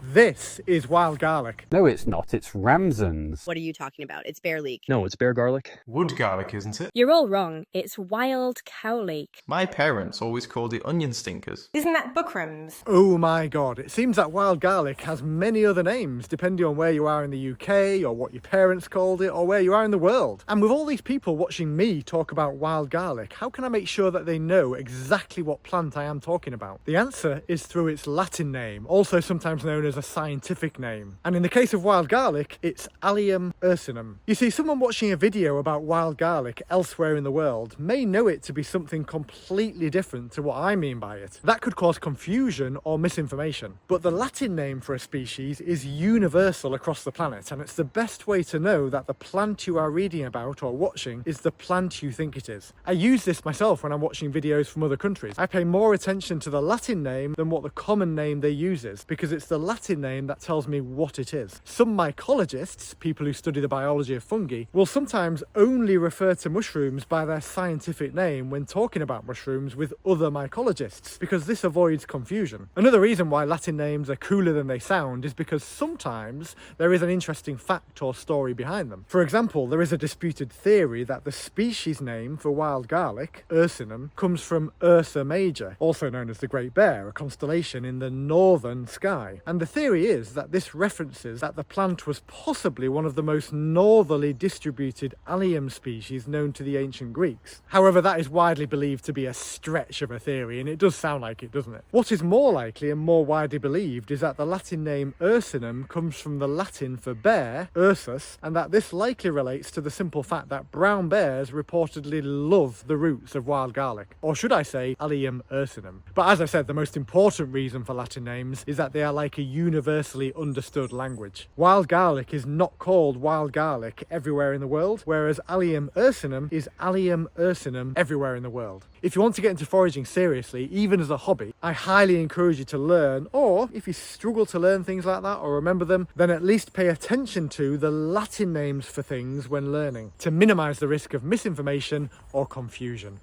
This is wild garlic. No, it's not. It's ramsons. What are you talking about? It's bear leek. No, it's bear garlic. Wood garlic, isn't it? You're all wrong. It's wild cow leek. My parents always called it onion stinkers. Isn't that bookrooms? Oh my god, it seems that wild garlic has many other names depending on where you are in the UK or what your parents called it or where you are in the world. And with all these people watching me talk about wild garlic, how can I make sure that they know exactly what plant I am talking about? The answer is through its Latin name, also sometimes known as a scientific name. And in the case of wild garlic, it's Allium ursinum. You see, someone watching a video about wild garlic elsewhere in the world may know it to be something completely different to what I mean by it. That could cause confusion or misinformation. But the Latin name for a species is universal across the planet, and it's the best way to know that the plant you are reading about or watching is the plant you think it is. I use this myself when I'm watching videos from other countries. I pay more attention to the Latin name than what the common name they use is, because it's the Latin name that tells me what it is. Some mycologists, people who study the biology of fungi, will sometimes only refer to mushrooms by their scientific name when talking about mushrooms with other mycologists, because this avoids confusion. Another reason why Latin names are cooler than they sound is because sometimes there is an interesting fact or story behind them. For example, there is a disputed theory that the species name for wild garlic, ursinum, comes from Ursa Major, also known as the Great Bear, a constellation in the northern sky. And the theory is that this references that the plant was possibly one of the most northerly distributed allium species known to the ancient Greeks. However, that is widely believed to be a stretch of a theory, and it does sound like it, doesn't it? What is more likely and more widely believed is that the Latin name ursinum comes from the Latin for bear, ursus, and that this likely relates to the simple fact that brown bears reportedly love the roots of wild garlic. Or should I say, Allium ursinum. But as I said, the most important reason for Latin names is that they are like a universally understood language. Wild garlic is not called wild garlic everywhere in the world, whereas Allium ursinum is Allium ursinum everywhere in the world. If you want to get into foraging seriously, even as a hobby, I highly encourage you to learn, or if you struggle to learn things like that or remember them, then at least pay attention to the Latin names for things when learning, to minimise the risk of misinformation or confusion.